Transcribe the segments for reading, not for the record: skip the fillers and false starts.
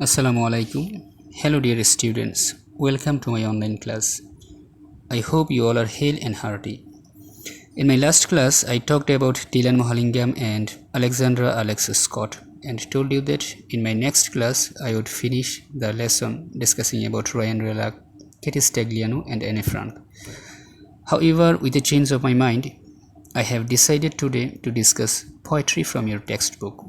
Assalamu alaikum. Hello, dear students. Welcome to my online class. I hope you all are hale and hearty. In my last class, I talked about Dylan Mohalingam and Alexandra Alex Scott and told you that in my next class, I would finish the lesson discussing about Ryan Relac, Katie Stagliano, and Anne Frank. However, with a change of my mind, I have decided today to discuss poetry from your textbook.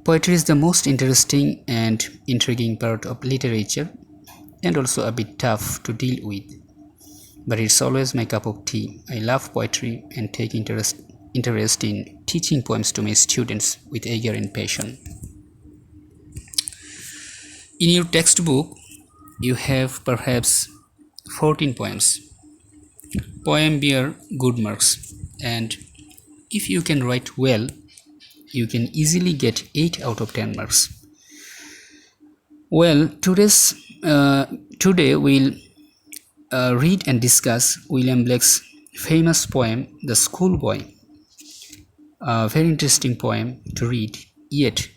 Poetry is the most interesting and intriguing part of literature and also a bit tough to deal with. But it's always my cup of tea. I love poetry and take interest in teaching poems to my students with eager and passion. In your textbook, you have perhaps 14 poems. Poem bear good marks, and if you can write well, you can easily get 8 out of 10 marks. Well, today we'll read and discuss William Blake's famous poem, The Schoolboy. A very interesting poem to read, yet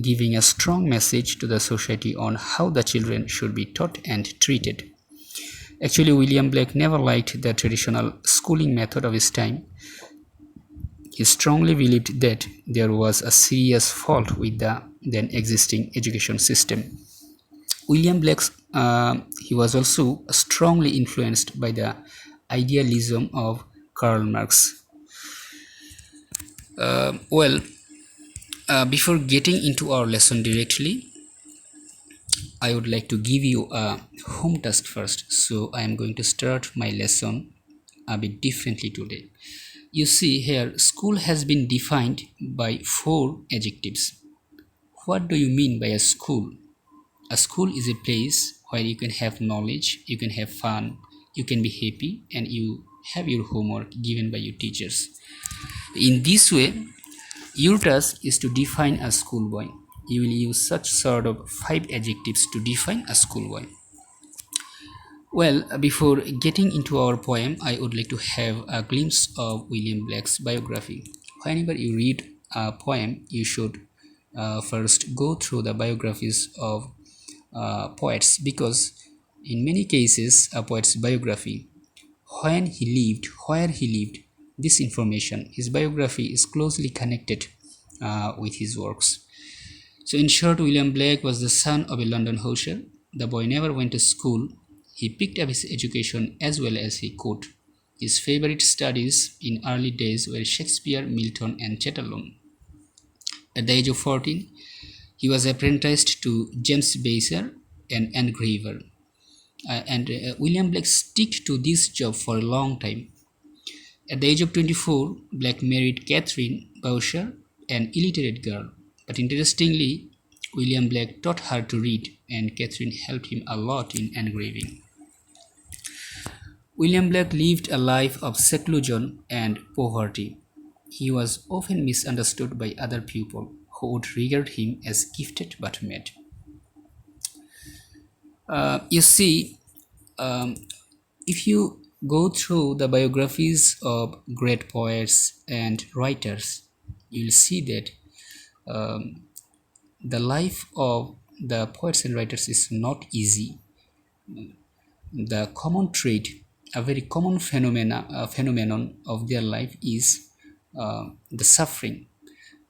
giving a strong message to the society on how the children should be taught and treated. Actually, William Blake never liked the traditional schooling method of his time. He strongly believed that there was a serious fault with the then existing education system. William Blake he was also strongly influenced by the idealism of Karl Marx. Before getting into our lesson directly, I would like to give you a home task first. So I am going to start my lesson a bit differently today. You see here, school has been defined by 4 adjectives. What do you mean by a school? A school is a place where you can have knowledge, you can have fun, you can be happy, and you have your homework given by your teachers. In this way, your task is to define a schoolboy. You will use such sort of 5 adjectives to define a schoolboy. Well, before getting into our poem, I would like to have a glimpse of William Blake's biography. Whenever you read a poem, you should first go through the biographies of poets, because in many cases a poet's biography, when he lived, where he lived, this information, his biography is closely connected with his works. So in short, William Blake was the son of a London hosier. The boy never went to school. He picked up his education as well as he could. His favorite studies in early days were Shakespeare, Milton, and Chatterton. At the age of 14, he was apprenticed to James Baser, an engraver. William Blake stuck to this job for a long time. At the age of 24, Blake married Catherine Bowser, an illiterate girl. But interestingly, William Blake taught her to read, and Catherine helped him a lot in engraving. William Blake lived a life of seclusion and poverty. He was often misunderstood by other people who would regard him as gifted but mad. You see, if you go through the biographies of great poets and writers, you'll see that the life of the poets and writers is not easy. The common trait, a very common phenomenon of their life is the suffering.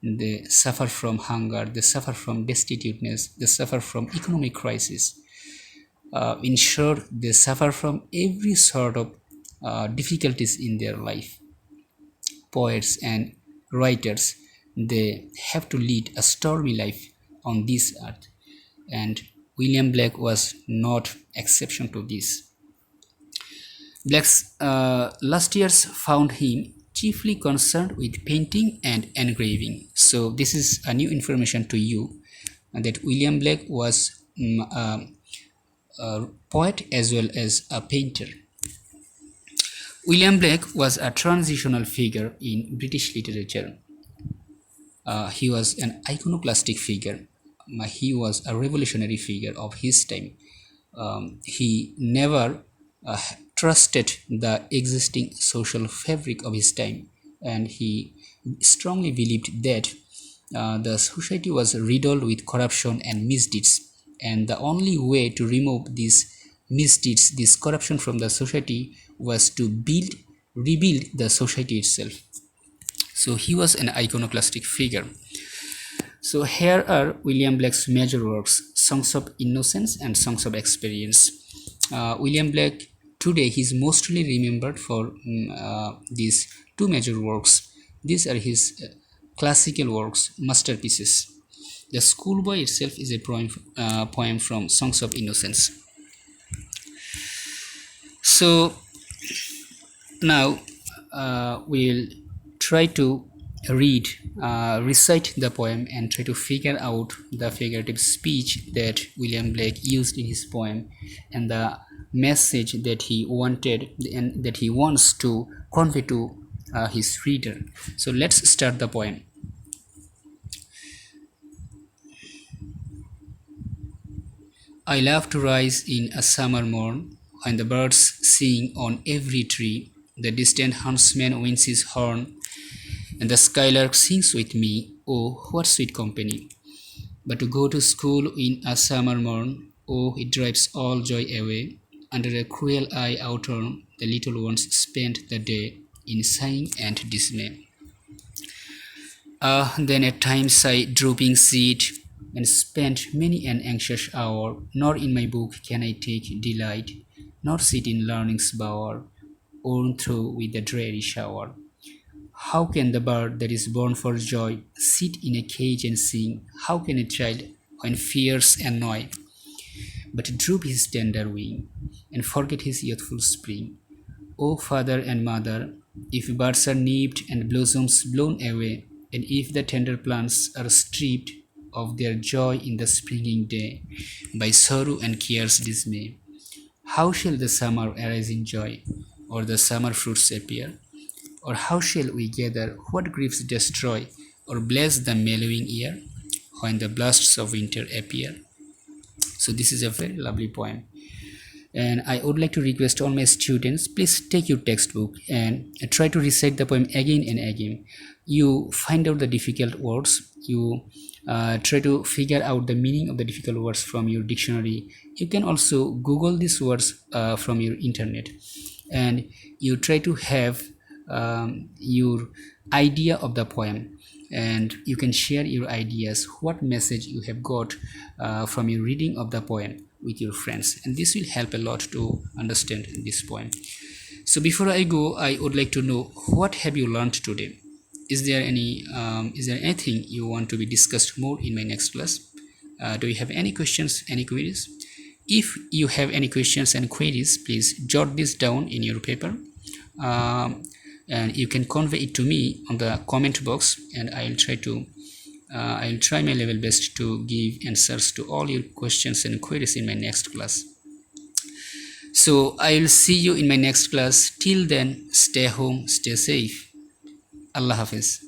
They suffer from hunger, they suffer from destituteness, they suffer from economic crisis. In short, they suffer from every sort of difficulties in their life. Poets and writers, they have to lead a stormy life on this earth, and William Blake was not exception to this. Blake's last years found him chiefly concerned with painting and engraving. So this is a new information to you, that William Blake was a poet as well as a painter. William Blake was a transitional figure in British literature. He was an iconoclastic figure. He was a revolutionary figure of his time. He never trusted the existing social fabric of his time, and he strongly believed that The society was riddled with corruption and misdeeds, and the only way to remove these misdeeds, this corruption from the society, was to rebuild the society itself. So he was an iconoclastic figure. So here are William Blake's major works, Songs of Innocence and Songs of Experience. William Blake, today he is mostly remembered for these two major works. These are his classical works, masterpieces. The Schoolboy itself is a poem from Songs of Innocence. So now we'll try to recite the poem and try to figure out the figurative speech that William Blake used in his poem and the message that he wanted and that he wants to convey to his reader. So let's start the poem. I love to rise in a summer morn when the birds sing on every tree, the distant huntsman winds his horn, and the skylark sings with me. Oh, what sweet company! But to go to school in a summer morn, oh, it drives all joy away. Under a cruel eye outturn, the little ones spend the day in sighing and dismay. Ah, then at times I drooping sit and spent many an anxious hour, nor in my book can I take delight, nor sit in learning's bower, worn through with the dreary shower. How can the bird that is born for joy sit in a cage and sing? How can a child, when fears annoy, but droop his tender wing and forget his youthful spring? O father and mother, if birds are nipped and blossoms blown away, and if the tender plants are stripped of their joy in the springing day by sorrow and care's dismay, how shall the summer arise in joy, or the summer fruits appear? Or how shall we gather what griefs destroy, or bless the mellowing year, when the blasts of winter appear? So this is a very lovely poem. And I would like to request all my students, please take your textbook and try to recite the poem again and again. You find out the difficult words, you try to figure out the meaning of the difficult words from your dictionary. You can also Google these words from your internet, and you try to have your idea of the poem, and you can share your ideas, what message you have got from your reading of the poem with your friends, and this will help a lot to understand this poem. So before I go, I would like to know, what have you learned today? Is there anything you want to be discussed more in my next class? Do you have any questions, any queries? If you have any questions and queries, please jot this down in your paper, and you can convey it to me on the comment box, and I'll try my level best to give answers to all your questions and queries in my next class. So I will see you in my next class. Till then, stay home, stay safe. Allah Hafiz.